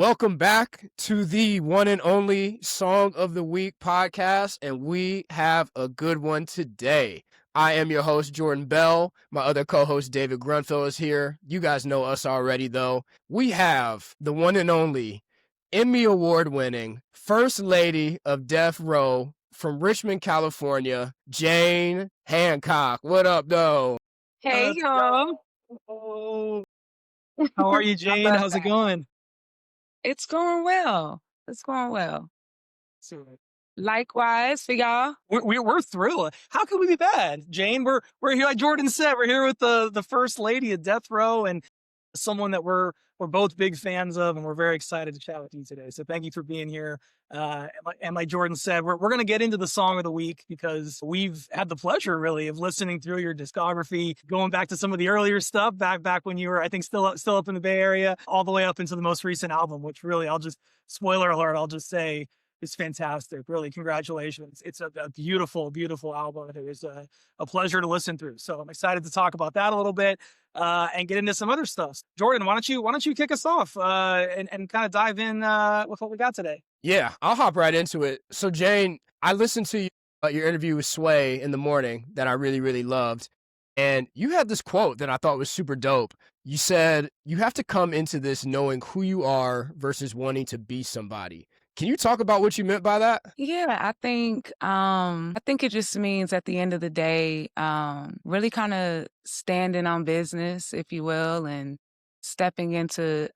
Welcome back to the one and only Song of the Week podcast, and we have a good one today. I am your host, Jordan Bell. My other co-host, David Grunfeld, is here. You guys know us already, though. We have the one and only Emmy Award-winning First Lady of Death Row from Richmond, California, Jane Handcock. What up, though? Hey, Let's y'all. go. How are you, I Jane? love How's it that. going? It's going well. It's going well. So Likewise for y'all. we're thrilled. How could we be bad, Jane? We're here, like Jordan said. We're here with the first lady of Death Row and someone that we're both big fans of, and we're very excited to chat with you today. So thank you for being here. And like Jordan said, we're going to get into the song of the week because we've had the pleasure really of listening through your discography, going back to some of the earlier stuff back when you were, I think, still up in the Bay Area, all the way up into the most recent album, which really, I'll just spoiler alert, I'll just say is fantastic. Really, congratulations. It's a beautiful, beautiful album. It was a pleasure to listen through. So I'm excited to talk about that a little bit and get into some other stuff. Jordan, why don't you kick us off and kind of dive in with what we got today? Yeah, I'll hop right into it. So, Jane, I listened to your interview with Sway in the morning that I really, really loved. And you had this quote that I thought was super dope. You said, you have to come into this knowing who you are versus wanting to be somebody. Can you talk about what you meant by that? Yeah, I think it just means at the end of the day, really kind of standing on business, if you will, and stepping into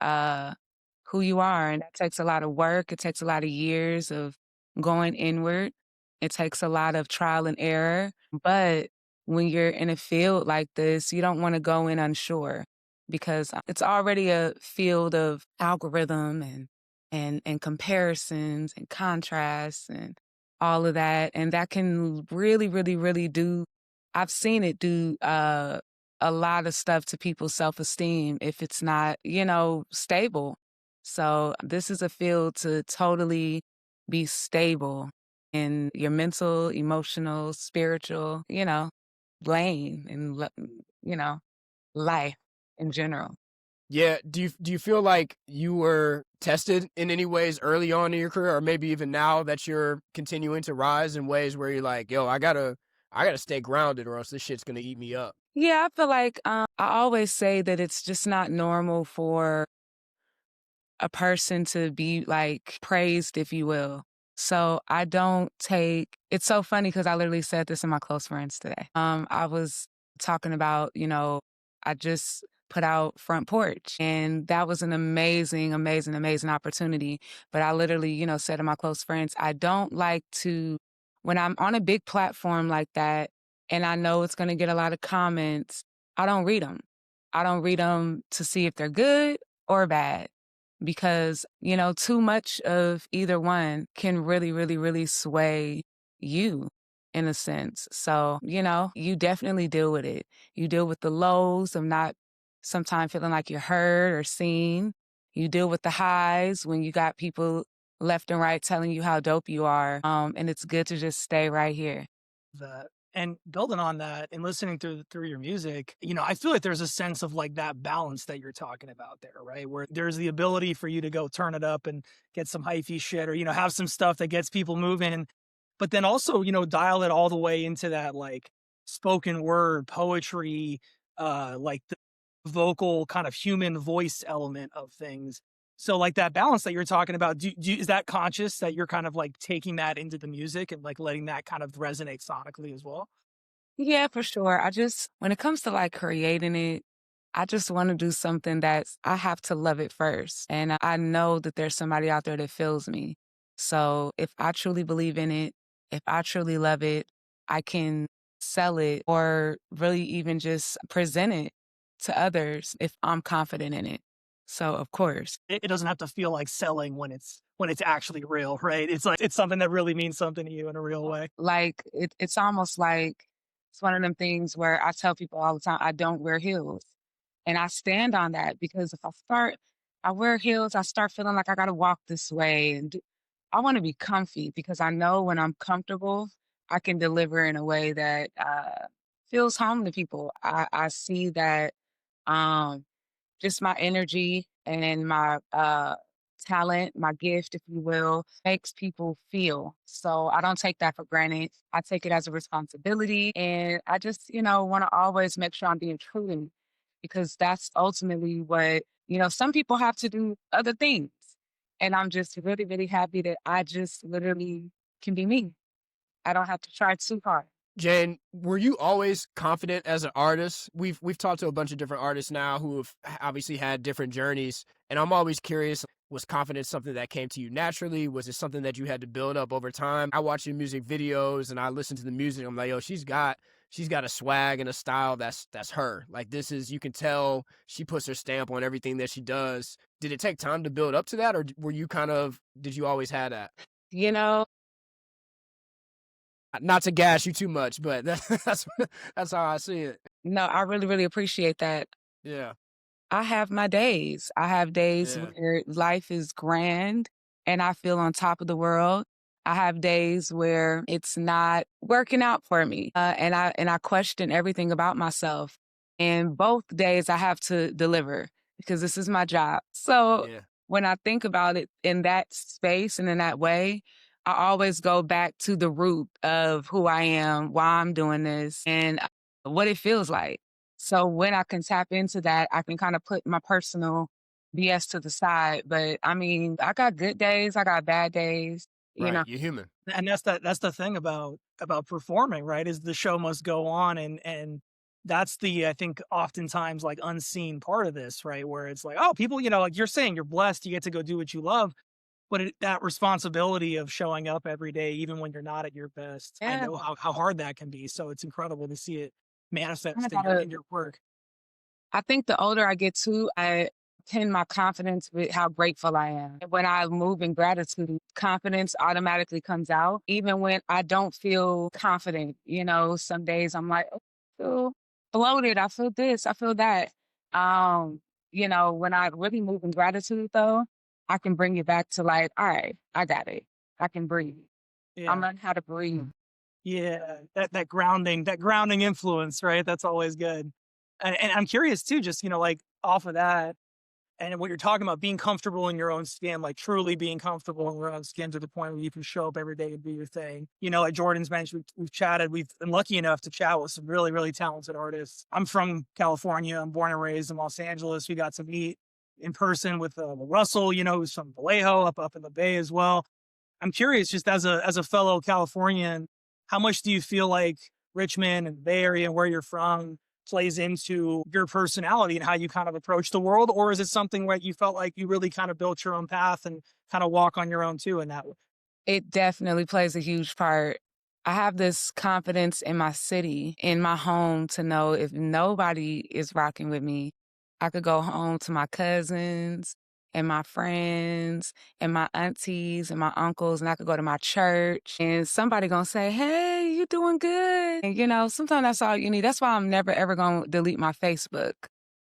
who you are. And that takes a lot of work. It takes a lot of years of going inward. It takes a lot of trial and error. But when you're in a field like this, you don't want to go in unsure because it's already a field of algorithm and comparisons and contrasts and all of that. And that can really, really, really do, I've seen it do a lot of stuff to people's self-esteem if it's not, stable. So this is a field to totally be stable in your mental, emotional, spiritual, lane and, life in general. Yeah, do you feel like you were tested in any ways early on in your career, or maybe even now that you're continuing to rise in ways where you're like, yo, I gotta stay grounded or else this shit's gonna eat me up. Yeah, I feel like I always say that it's just not normal for a person to be like praised, if you will. So I don't take it's so funny because I literally said this to my close friends today. I was talking about, I just put out Front Porch and that was an amazing, amazing, amazing opportunity. But I literally, said to my close friends, I don't like to when I'm on a big platform like that and I know it's gonna get a lot of comments, I don't read them. I don't read them to see if they're good or bad because, too much of either one can really, really, really sway you in a sense. So, you definitely deal with it. You deal with the lows of not sometimes feeling like you're heard or seen. You deal with the highs when you got people left and right telling you how dope you are. And it's good to just stay right here. That and building on that and listening through your music, I feel like there's a sense of like that balance that you're talking about there, right? Where there's the ability for you to go turn it up and get some hyphy shit or have some stuff that gets people moving, but then also dial it all the way into that like spoken word poetry, like the vocal kind of human voice element of things. So like that balance that you're talking about, is that conscious that you're kind of like taking that into the music and like letting that kind of resonate sonically as well? Yeah, for sure. When it comes to like creating it, I just want to do something I have to love it first. And I know that there's somebody out there that feels me. So if I truly believe in it, if I truly love it, I can sell it or really even just present it to others if I'm confident in it. So of course. It doesn't have to feel like selling when it's actually real, right? It's like it's something that really means something to you in a real way. Like it's almost like it's one of them things where I tell people all the time, I don't wear heels. And I stand on that because I wear heels, I start feeling like I got to walk this way I want to be comfy because I know when I'm comfortable, I can deliver in a way that feels home to people. I see that um, just my energy and my talent, my gift, if you will, makes people feel. So I don't take that for granted. I take it as a responsibility. And I just, want to always make sure I'm being true to me because that's ultimately what, some people have to do other things. And I'm just really, really happy that I just literally can be me. I don't have to try too hard. Jane, were you always confident as an artist? We've talked to a bunch of different artists now who have obviously had different journeys, and I'm always curious, was confidence something that came to you naturally? Was it something that you had to build up over time? I watch your music videos and I listen to the music. I'm like, yo, she's got a swag and a style that's her. Like this is, you can tell she puts her stamp on everything that she does. Did it take time to build up to that, or were you did you always have that? You know, Not to gas you too much, but that's how I see it. no, I really, really appreciate that. Yeah. I have my days. I have days Yeah. where life is grand and I feel on top of the world. I have days where it's not working out for me, and I question everything about myself. And both days I have to deliver because this is my job. So Yeah. when I think about it in that space and in that way, I always go back to the root of who I am, why I'm doing this, and what it feels like. So when I can tap into that, I can kind of put my personal BS to the side. But I mean, I got good days, I got bad days, you Right. know. You're human. And that's the thing about performing, right? Is the show must go on, and that's the, I think, oftentimes like unseen part of this, right? Where it's like, oh, people, like you're saying, you're blessed, you get to go do what you love, but that responsibility of showing up every day, even when you're not at your best, I Yeah, know how hard that can be. So it's incredible to see it I manifest in your gotta in your work. I think the older I get too, I pin my confidence with how grateful I am. When I move in gratitude, confidence automatically comes out, even when I don't feel confident. Some days I'm like, oh, I feel bloated. I feel this, I feel that. Um, when I really move in gratitude though, I can bring it back to like, all right, I got it. I can breathe. I'm Yeah. learning how to breathe. Yeah, that grounding influence, right? That's always good. And I'm curious too, just like off of that, and what you're talking about, being comfortable in your own skin, like truly being comfortable in your own skin to the point where you can show up every day and do your thing. Like Jordan's mentioned, we've chatted, we've been lucky enough to chat with some really, really talented artists. I'm from California. I'm born and raised in Los Angeles. We got to meet in person with Russell, who's from Vallejo, up in the Bay as well. I'm curious, just as a fellow Californian, how much do you feel like Richmond and the Bay Area and where you're from plays into your personality and how you kind of approach the world? Or is it something where you felt like you really kind of built your own path and kind of walk on your own too in that way? It definitely plays a huge part. I have this confidence in my city, in my home, to know if nobody is rocking with me, I could go home to my cousins and my friends and my aunties and my uncles, and I could go to my church and somebody gonna say, hey, you doing good. And sometimes that's all you need. That's why I'm never ever gonna delete my Facebook.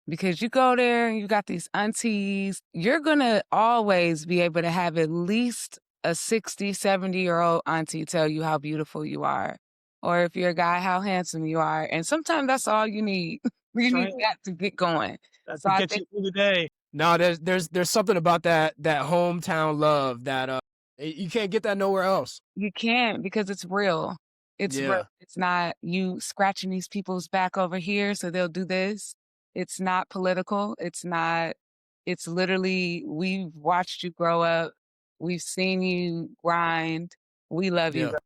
Because you go there and you got these aunties, you're gonna always be able to have at least a 60, 70-year-old auntie tell you how beautiful you are. Or if you're a guy, how handsome you are. And sometimes that's all you need. You That's need right. that to get going. That So to I get think you through the day. No, there's something about that hometown love that you can't get that nowhere else. you can't because it's real. It's real. Yeah. It's not you scratching these people's back over here so they'll do this. It's not political. It's literally, we've watched you grow up. We've seen you grind. We love you. Yeah.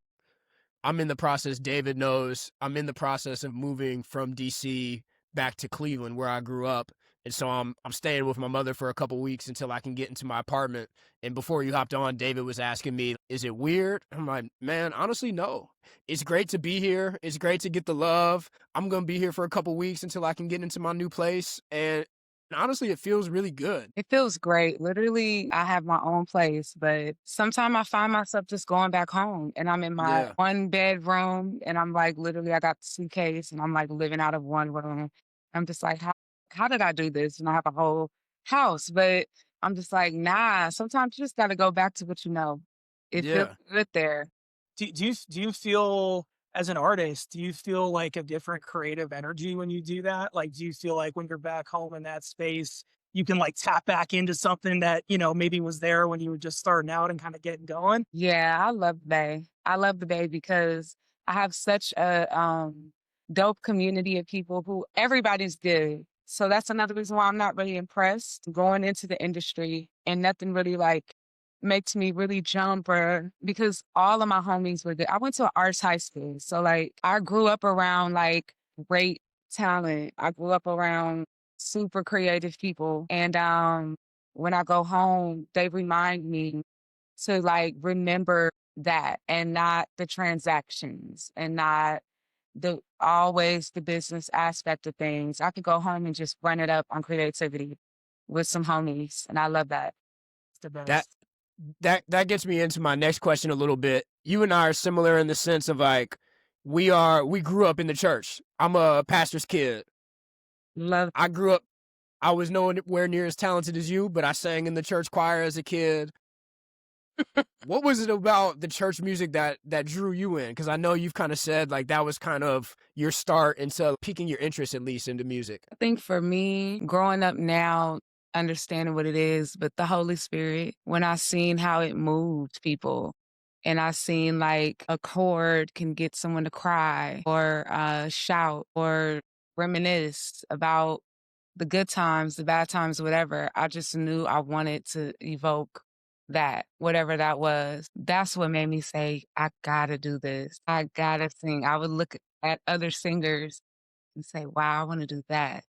I'm in the process, David knows, I'm in the process of moving from DC back to Cleveland where I grew up. And so I'm staying with my mother for a couple weeks until I can get into my apartment. And before you hopped on, David was asking me, is it weird? I'm like, man, honestly, no. It's great to be here. It's great to get the love. I'm going to be here for a couple weeks until I can get into my new place. And honestly, it feels really good. It feels great. Literally, I have my own place, but sometimes I find myself just going back home and I'm in my Yeah. one bedroom and I'm like, literally, I got the suitcase and I'm like living out of one room. I'm just like, how did I do this? And I have a whole house, but I'm just like, nah, sometimes you just got to go back to what you know. It feels Yeah. good there. Do you feel, as an artist, do you feel like a different creative energy when you do that? Like, do you feel like when you're back home in that space, you can like tap back into something that, you know, maybe was there when you were just starting out and kind of getting going? Yeah, I love the Bay. I love the Bay because I have such a dope community of people who everybody's good. So that's another reason why I'm not really impressed going into the industry and nothing really like makes me really jump or because all of my homies were good. I went to an arts high school. So like I grew up around like great talent. I grew up around super creative people. And when I go home, they remind me to like remember that and not the transactions and not the always the business aspect of things. I could go home and just run it up on creativity with some homies. And I love that. It's the That best. that gets me into my next question a little bit. You and I are similar in the sense of like we grew up in the church. I'm a pastor's kid. Love I grew up I was nowhere near as talented as you, but I sang in the church choir as a kid. What was it about the church music that drew you in? Because I know you've kind of said like that was kind of your start into piquing your interest at least into music. I think for me, growing up now, understanding what it is, but the Holy Spirit, when I seen how it moved people, and I seen like a chord can get someone to cry or shout or reminisce about the good times, the bad times, whatever. I just knew I wanted to evoke that, whatever that was. That's what made me say, I gotta do this. I gotta sing. I would look at other singers and say, wow, I want to do that.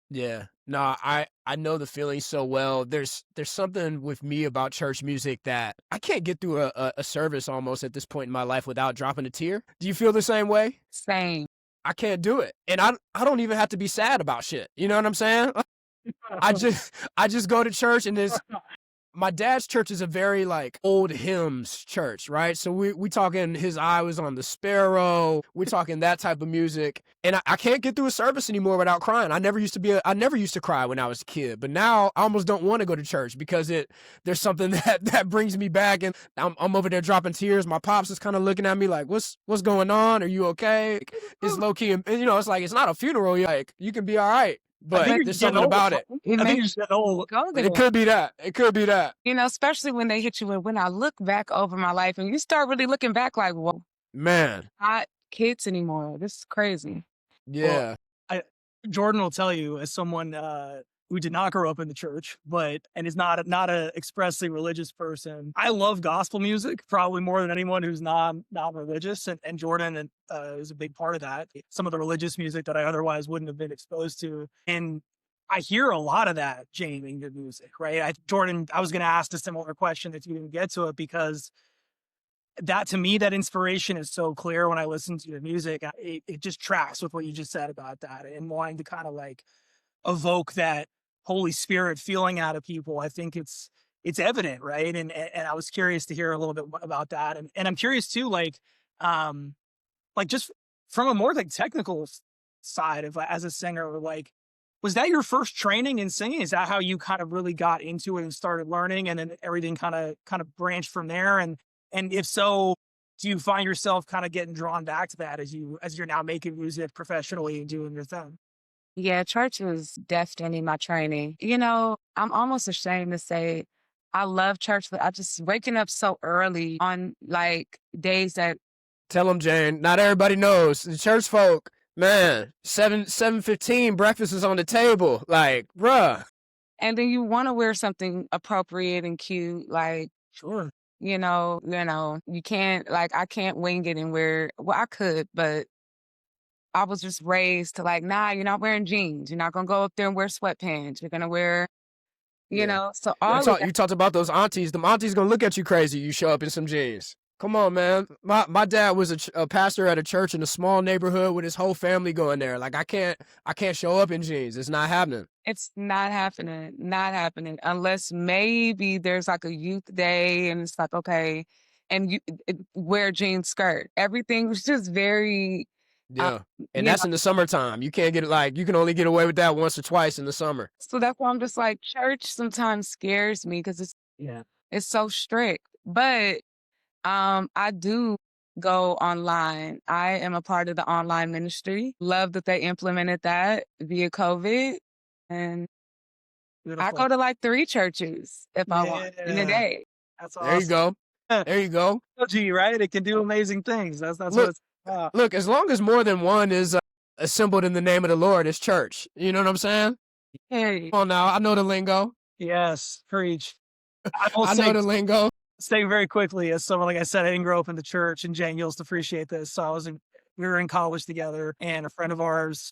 Yeah. No, I know the feeling so well. There's something with me about church music that I can't get through a service almost at this point in my life without dropping a tear. Do you feel the same way? Same. I can't do it. And I don't even have to be sad about shit. You know what I'm saying? I just go to church and there's my dad's church is a very like old hymns church, right? So we talking his eye was on the sparrow. We're talking that type of music. And I can't get through a service anymore without crying. I never used to cry when I was a kid, but now I almost don't want to go to church because there's something that brings me back and I'm over there dropping tears. My pops is kind of looking at me like, what's going on? Are you okay? It's low key and you know, it's like it's not a funeral. You're like you can be all right. I think But you're there's just getting something old. about it. I think you're just getting old. Go there. It could be that. It could be that. You know, especially when they hit you with, when I look back over my life and you start really looking back like, whoa, Man. not kids anymore. This is crazy. Yeah. Well, Jordan will tell you, as someone who did not grow up in the church, and is not a expressly religious person, I love gospel music probably more than anyone who's not religious, and Jordan is a big part of that. Some of the religious music that I otherwise wouldn't have been exposed to, and I hear a lot of that, Jane, in your music, right? Jordan, I was going to ask a similar question if you didn't get to it, because that to me, that inspiration is so clear when I listen to your music. It just tracks with what you just said about that and wanting to kind of like evoke that Holy Spirit feeling out of people. I think it's evident, right? And I was curious to hear a little bit about that. And I'm curious too, like just from a more like technical side of as a singer, like, was that your first training in singing? Is that how you kind of really got into it and started learning, and then everything kind of branched from there? And if so, do you find yourself kind of getting drawn back to that as you're now making music professionally and doing your thing? Yeah, church was definitely my training. You know, I'm almost ashamed to say I love church, but I just waking up so early on like days that Tell them, Jane. Not everybody knows. The church folk, man, 7:15, breakfast is on the table. Like, bruh. and then you want to wear something appropriate and cute, like Sure. you know, you can't like I can't wing it and wear well, I could, but I was just raised to like, nah, you're not wearing jeans. You're not gonna go up there and wear sweatpants. You're gonna wear, Yeah. so all of that. You talked about those aunties. Them aunties gonna look at you crazy. You show up in some jeans. Come on, man. My dad was a pastor at a church in a small neighborhood with his whole family going there. Like I can't show up in jeans. It's not happening. It's not happening. Not happening unless maybe there's like a youth day and it's like, okay, and wear a jean skirt. Everything was just very, Yeah. And you that's know, in the summertime. You can't get it like you can only get away with that once or twice in the summer. so that's why I'm just like, church sometimes scares me because it's so strict. But I do go online. I am a part of the online ministry. Love that they implemented that via COVID. And I Beautiful. go to like 3 churches if I want in a Yeah. day. That's There you awesome. go. There you go. Technology, right? It can do amazing things. That's what Look, it's about. look. As long as more than one is assembled in the name of the Lord, it's church. You know what I'm saying? Hey, Come on now. I know the lingo. Yes, preach. I will I know say the lingo. very quickly, as someone, like I said, I didn't grow up in the church, and Jane, you'll appreciate this. So we were in college together, and a friend of ours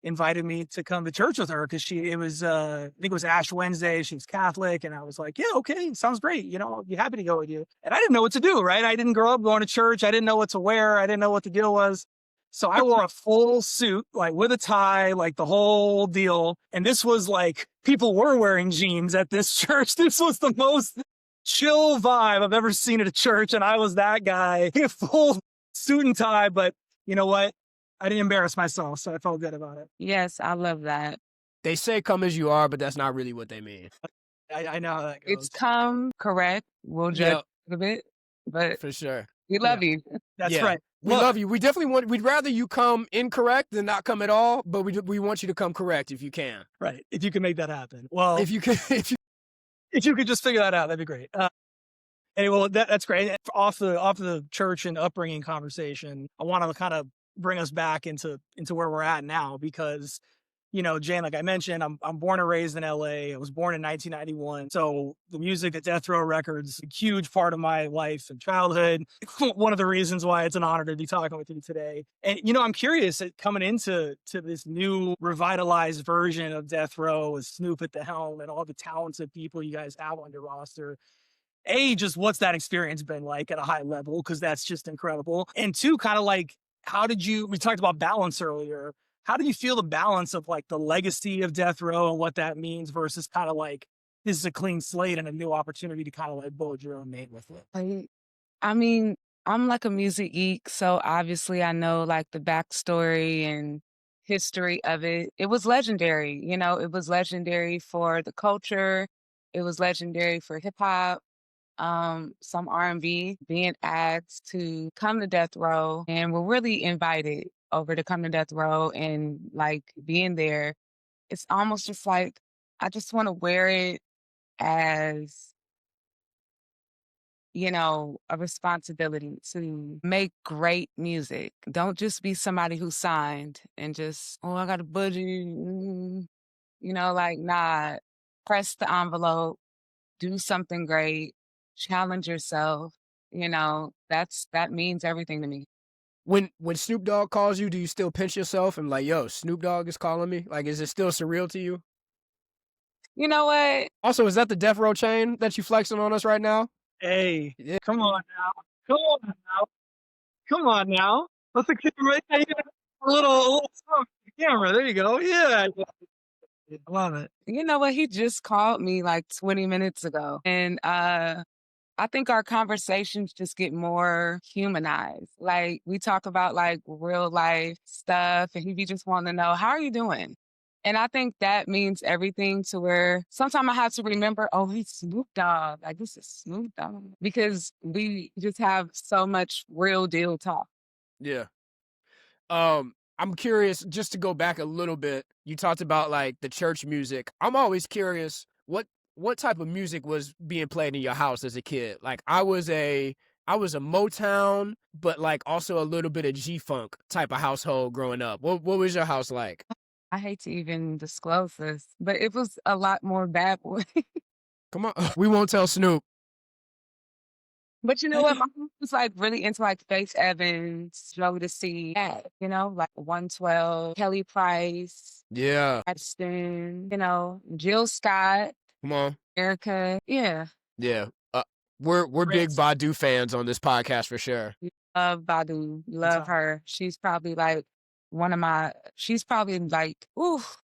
invited me to come to church with her because it was, I think it was Ash Wednesday. She was Catholic, and I was like, yeah, okay, sounds great. I'll be happy to go with you. And I didn't know what to do, right? I didn't grow up going to church. I didn't know what to wear. I didn't know what the deal was. So I wore a full suit, like with a tie, like the whole deal. And this was like, people were wearing jeans at this church. This was the most chill vibe I've ever seen at a church. And I was that guy, full suit and tie. But you know what? I didn't embarrass myself. So I felt good about it. yes, I love that. They say come as you are, but that's not really what they mean. I know how that It's goes. come correct. We'll judge Yeah, a bit, but for sure. we love you. That's Yeah. right. We Look, love you. We definitely we'd rather you come incorrect than not come at all, but we want you to come correct if you can. right. If you can make that happen. Well, If you can, if you could just figure that out, that'd be great. Anyway, well, that's great. Off the church and upbringing conversation, I want to kind of bring us back into where we're at now because, Jane, like I mentioned, I'm born and raised in LA. I was born in 1991. So the music at Death Row Records, a huge part of my life and childhood. One of the reasons why it's an honor to be talking with you today. And, I'm curious coming into this new revitalized version of Death Row with Snoop at the helm and all the talented people you guys have on your roster. Just what's that experience been like at a high level? Because that's just incredible. And two, kind of like, we talked about balance earlier. How do you feel the balance of like the legacy of Death Row and what that means versus kind of like, this is a clean slate and a new opportunity to kind of like build your own name with it? I mean, I'm like a music geek, so obviously I know like the backstory and history of it. It was legendary, it was legendary for the culture. It was legendary for hip hop, some R&B, being asked to come to Death Row, and we're really invited over to come to Death Row and like being there. It's almost just like I just want to wear it as a responsibility to make great music. Don't just be somebody who signed and just, oh, I got a budget. Like, nah, press the envelope, do something great, challenge yourself. That means everything to me. when Snoop Dogg calls you, do you still pinch yourself and like, yo, Snoop Dogg is calling me? Like, is it still surreal to you? You know what? Also, is that the Death Row chain that you flexing on us right now? Hey, Yeah. come on now. Come on now. Come on now. Let's the camera. Yeah, a little smoke to the camera. There you go. Yeah. I love it. You know what? He just called me like 20 minutes ago. And I think our conversations just get more humanized. Like we talk about like real life stuff and he be just wanting to know, how are you doing? And I think that means everything to where sometimes I have to remember, oh, he's Snoop Dogg. Like this is Snoop Dogg. Because we just have so much real deal talk. Yeah. I'm curious, just to go back a little bit, you talked about like the church music. I'm always curious what type of music was being played in your house as a kid. Like I was a Motown, but like also a little bit of G-Funk type of household growing up. What was your house like? I hate to even disclose this, but it was a lot more bad boy. Come on. We won't tell Snoop. But you know what? My mom was like really into like Faith Evans, Joey to see that, like 112, Kelly Price, Yeah. Addison, Jill Scott, Come on. Erica. Yeah. Yeah. We're big Badu fans on this podcast for sure. Love Badu. Love her. She's probably like she's probably like,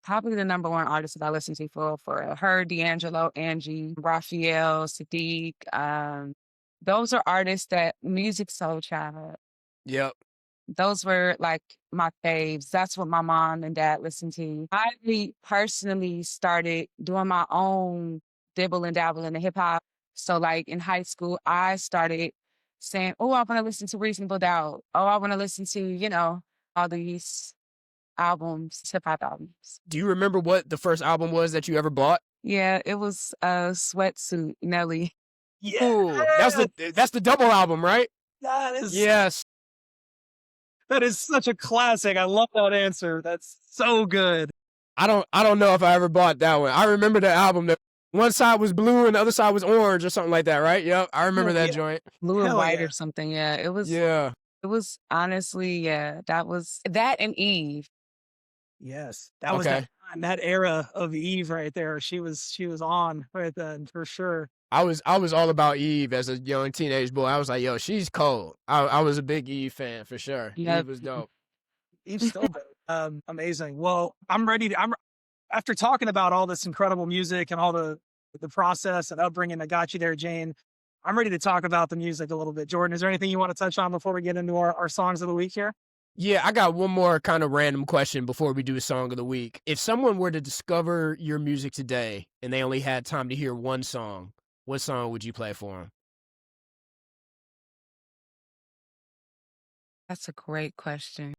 probably the number one artist that I listen to for her, D'Angelo, Angie, Raphael, Sadiq. Those are artists that Music Soul Child. Yep. Those were like my faves. That's what my mom and dad listened to. I personally started doing my own dibble and dabble in the hip hop. So like in high school, I started saying, oh, I want to listen to Reasonable Doubt. Oh, I want to listen to, all these albums, hip hop albums. Do you remember what the first album was that you ever bought? Yeah, it was a Sweatsuit, Nelly. Yeah, Ooh, that's the double album, right? that is Yes. that is such a classic. I love that answer. That's so good. I don't know if I ever bought that one. I remember the album that one side was blue and the other side was orange or something like that, right? Yep, I remember Hell that yeah. joint. Blue and Hell white yeah. or something. Yeah, Yeah. it was honestly, yeah, that was that and Eve. Yes. That was Okay. that era of Eve right there. She was on right then for sure. I was all about Eve as a young teenage boy. I was like, yo, she's cold. I was a big Eve fan for sure. Yep. Eve was dope. Eve's still dope. Amazing. Well, I'm after talking about all this incredible music and all the process and upbringing that got you there, Jane. I'm ready to talk about the music a little bit. Jordan, is there anything you want to touch on before we get into our songs of the week here? Yeah, I got one more kind of random question before we do a song of the week. If someone were to discover your music today and they only had time to hear one song, what song would you play for them? That's a great question.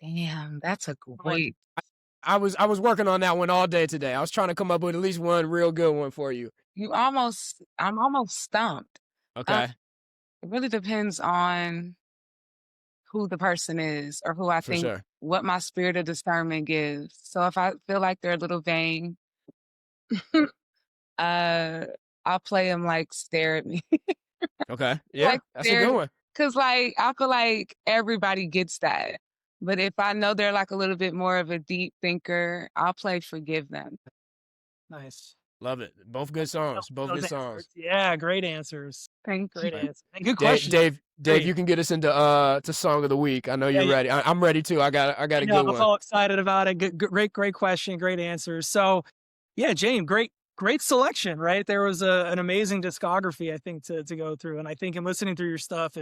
Damn, that's a great. I was working on that one all day today. I was trying to come up with at least one real good one for you. I'm almost stumped. Okay, It really depends on who the person is or who I for think sure. what my spirit of discernment gives. So if I feel like they're a little vain, uh, I'll play them like stare at me. Okay, yeah, Like that's a good one. cause like I feel like everybody gets that. But if I know they're like a little bit more of a deep thinker, I'll play forgive them. Nice. Love it. Both good songs. Both Those good songs. answers. Yeah, great answers. Thank Great you. answer. And good Dave, question. Dave, Great. you can get us into to song of the week. I know you're Yeah. ready. I'm ready too. I got a I know, good I'm one. all excited about it. Great question. Great answers. So, yeah, Jane, great selection, right? There was an amazing discography, I think, to go through. And I think in listening through your stuff,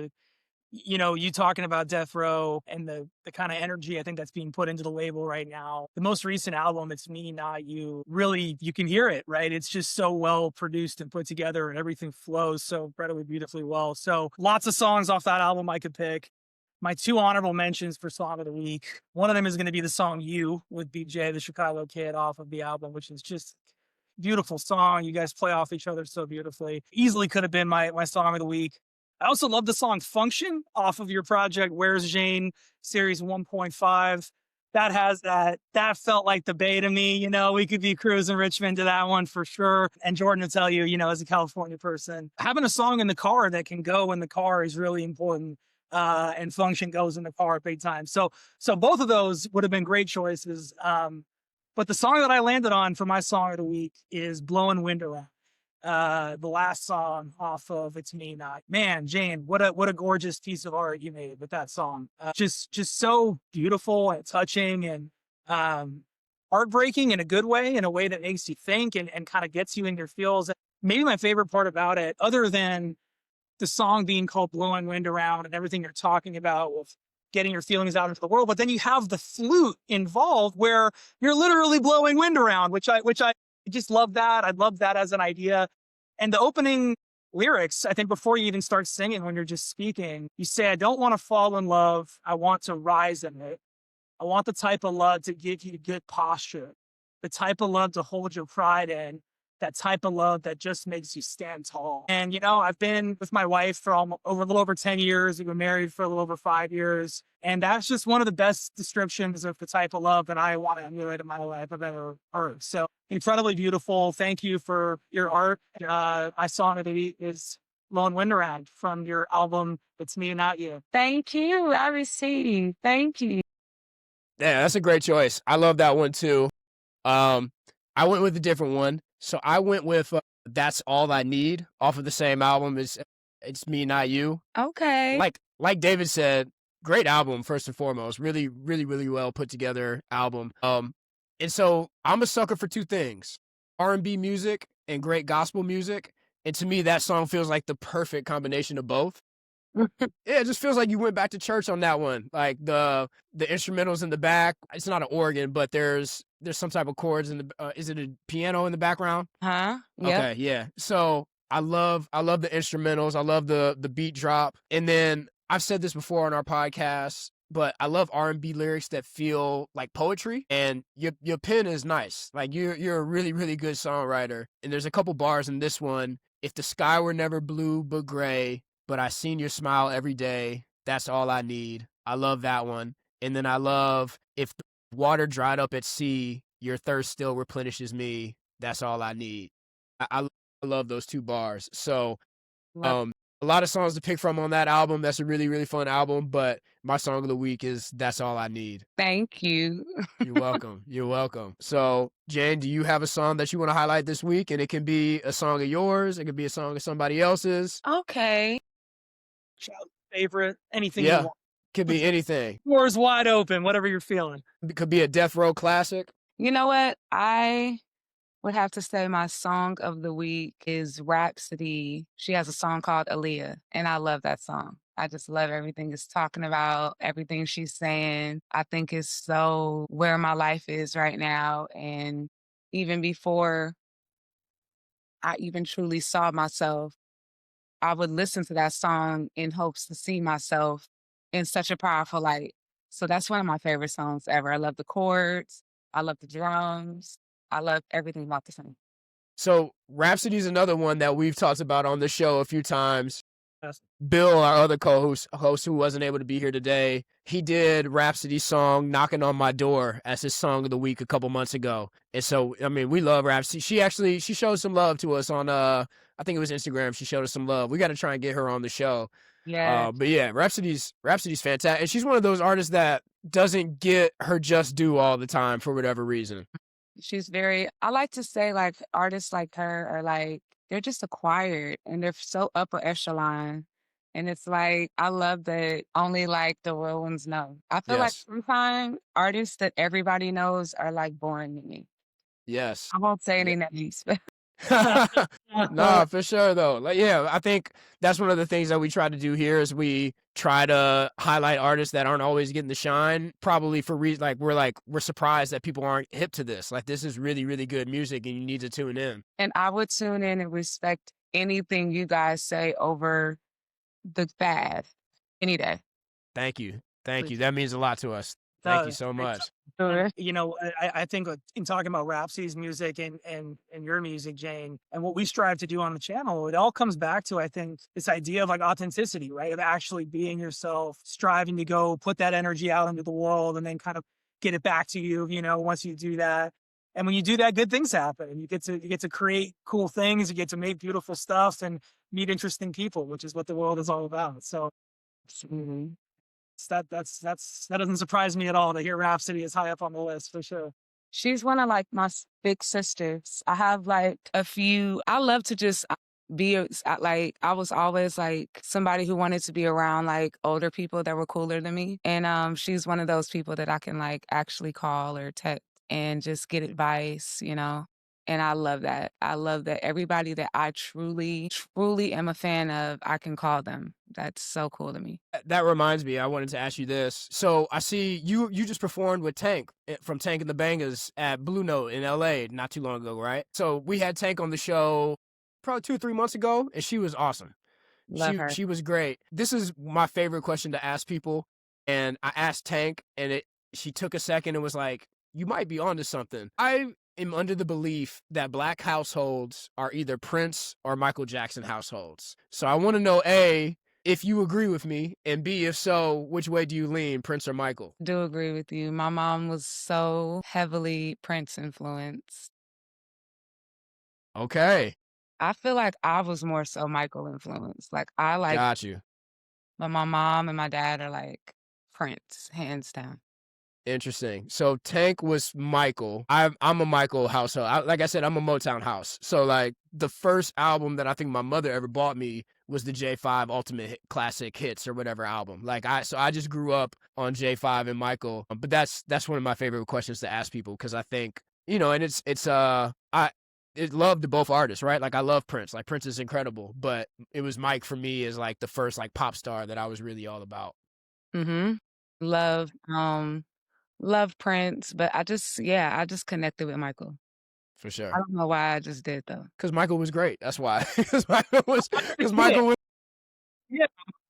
you talking about Death Row and the kind of energy I think that's being put into the label right now. The most recent album, It's Me, Not You, really, you can hear it, right? It's just so well produced and put together and everything flows so incredibly beautifully well. So lots of songs off that album I could pick. My two honorable mentions for Song of the Week. One of them is going to be the song You with BJ, the Chicago Kid, off of the album, which is just beautiful song. You guys play off each other so beautifully. Easily could have been my song of the week. I also love the song Function off of your project, Where's Jane, series 1.5. That felt like the Bay to me. We could be cruising Richmond to that one for sure. And Jordan will tell you, as a California person, having a song in the car that can go in the car is really important. And Function goes in the car big time. So both of those would have been great choices. But the song that I landed on for my song of the week is Blowing Wind Around. The last song off of It's Me Not. Man, Jane, what a gorgeous piece of art you made with that song. Just so beautiful and touching and heartbreaking in a good way, in a way that makes you think and kind of gets you in your feels. Maybe my favorite part about it, other than the song being called Blowing Wind Around and everything you're talking about with getting your feelings out into the world, but then you have the flute involved where you're literally blowing wind around, which I just love that. I love that as an idea. And the opening lyrics, I think before you even start singing, when you're just speaking, you say, I don't want to fall in love. I want to rise in it. I want the type of love to give you good posture, the type of love to hold your pride in, that type of love that just makes you stand tall. And, I've been with my wife for a little over 10 years. We've been married for a little over 5 years. And that's just one of the best descriptions of the type of love that I want to emulate in my life I've ever heard. So incredibly beautiful. Thank you for your art. My song of the week is Blowing Wind Around from your album, It's Me, Not You. Thank you. I received. Thank you. Yeah, that's a great choice. I love that one too. I went with a different one. So I went with That's All I Need off of the same album as It's Me, Not You. Okay. Like David said, great album, first and foremost. Really, really, really well put together album. And so I'm a sucker for two things, R&B music and great gospel music. And to me, that song feels like the perfect combination of both. Yeah, it just feels like you went back to church on that one. Like the instrumentals in the back. It's not an organ, but there's some type of chords in the. Is it a piano in the background? Huh? Yep. Okay, yeah. So I love the instrumentals. I love the beat drop. And then I've said this before on our podcast, but I love R&B lyrics that feel like poetry, and your pen is nice. Like you're a really, really good songwriter. And there's a couple bars in this one. If the sky were never blue but gray, but I seen your smile every day, that's all I need. I love that one. And then I love if the water dried up at sea, your thirst still replenishes me. That's all I need. I love those two bars. So Love- a lot of songs to pick from on that album. That's a really, really fun album. But my song of the week is That's All I Need. Thank you. You're welcome. You're welcome. So, Jane, do you have a song that you want to highlight this week? And it can be a song of yours. It could be a song of somebody else's. Okay. Child favorite, anything Yeah. you want. Could be anything. Doors wide open, whatever you're feeling. It could be a Death Row classic. You know what? I would have to say my song of the week is Rhapsody. She has a song called Aaliyah, and I love that song. I just love everything it's talking about, everything she's saying. I think it's so where my life is right now. And even before I even truly saw myself, I would listen to that song in hopes to see myself in such a powerful light. So that's one of my favorite songs ever. I love the chords. I love the drums. I love everything about the song. So, Rhapsody is another one that we've talked about on the show a few times. Yes. Bill, our other host who wasn't able to be here today, he did Rhapsody's song "Knocking on My Door" as his song of the week a couple months ago. And so, I mean, we love Rhapsody. She showed some love to us on I think it was Instagram. She showed us some love. We got to try and get her on the show. Yeah. But yeah, Rhapsody's fantastic, and she's one of those artists that doesn't get her just due all the time for whatever reason. She's very, I like to say, like, artists like her are like, they're just acquired and they're so upper echelon. And it's like, I love that only like the real ones know. I feel like Yes. sometimes artists that everybody knows are like boring to me. Yes. I won't say any Yeah. names, but Nah, for sure though. Like, yeah, I think that's one of the things that we try to do here is we try to highlight artists that aren't always getting the shine. Probably for reasons like we're surprised that people aren't hip to this. Like, this is really, really good music, and you need to tune in. and I would tune in and respect anything you guys say over the bad any day. Thank you. Thank Please. you. That means a lot to us. Thank you so much. Sure. You know, I think in talking about Rhapsody's music and your music, Jane, and what we strive to do on the channel, it all comes back to, I think, this idea of like authenticity, right? Of actually being yourself, striving to go put that energy out into the world and then kind of get it back to you, you know, once you do that. And when you do that, good things happen. And you get to create cool things, you get to make beautiful stuff and meet interesting people, which is what the world is all about. So Mhm. that doesn't surprise me at all to hear Rhapsody is high up on the list for sure. She's one of like my big sisters. I have like a few, I love to just be like, I was always like somebody who wanted to be around like older people that were cooler than me. And she's one of those people that I can like actually call or text and just get advice, you know. And I love that. I love that everybody that I truly, truly am a fan of, I can call them. That's so cool to me. That reminds me, I wanted to ask you this. So I see you just performed with Tank from Tank and the Bangers at Blue Note in LA not too long ago, right? So we had Tank on the show probably 2 or 3 months ago, and she was awesome. Love her. She was great. This is my favorite question to ask people, and I asked Tank, and she took a second and was like, "You might be onto something." I am under the belief that Black households are either Prince or Michael Jackson households. So I want to know, A, if you agree with me, and B, if so, which way do you lean, Prince or Michael? Do agree with you. My mom was so heavily Prince influenced. Okay, I feel like I was more so Michael influenced. Like I like, got you. but my mom and my dad are like Prince, hands down. Interesting. So Tank was Michael. I'm a Michael household. Like I said, I'm a Motown house. So like the first album that I think my mother ever bought me was the J5 Ultimate Classic Hits or whatever album. So I just grew up on J5 and Michael. But that's one of my favorite questions to ask people, because I think, you know, and I loved both artists, right? Like I love Prince. Like Prince is incredible, but it was Mike for me as like the first like pop star that I was really all about. Mm-hmm. Love Prince, but I just connected with Michael. For sure. I don't know why I just did though. Because Michael was great. That's why. Because Michael was. Yeah.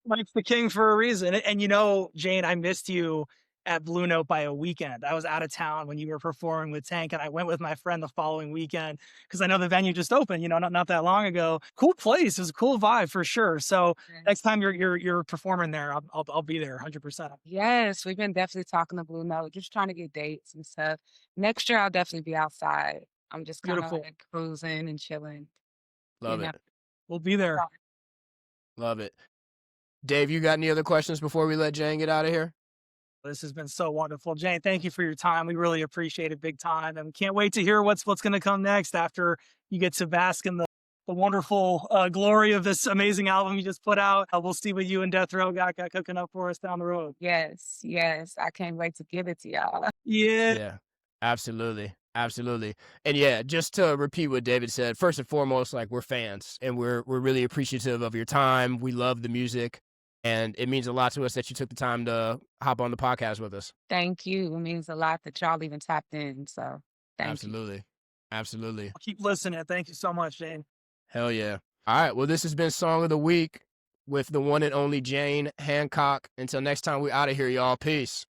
Mike's the king for a reason. And you know, Jane, I missed you at Blue Note by a weekend. I was out of town when you were performing with Tank, and I went with my friend the following weekend because I know the venue just opened, you know, not that long ago. Cool place. It was a cool vibe for sure. So next time you're performing there, I'll be there 100%. Yes, we've been definitely talking to Blue Note, just trying to get dates and stuff. Next year, I'll definitely be outside. I'm just kind of Beautiful. like cruising and chilling. Love know. it. We'll be there. Love it. Dave, you got any other questions before we let Jane get out of here? This has been so wonderful. Jane, thank you for your time. We really appreciate it big time. And can't wait to hear what's going to come next after you get to bask in the wonderful glory of this amazing album you just put out. We'll see what you and Death Row got cooking up for us down the road. Yes, yes. I can't wait to give it to y'all. Yeah, absolutely. Absolutely. And yeah, just to repeat what David said, first and foremost, like, we're fans and we're really appreciative of your time. We love the music, and it means a lot to us that you took the time to hop on the podcast with us. Thank you. It means a lot that y'all even tapped in. So thank you. Absolutely. Absolutely. I'll keep listening. Thank you so much, Jane. Hell yeah. All right. Well, this has been Song of the Week with the one and only Jane Handcock. Until next time, we're out of here, y'all. Peace.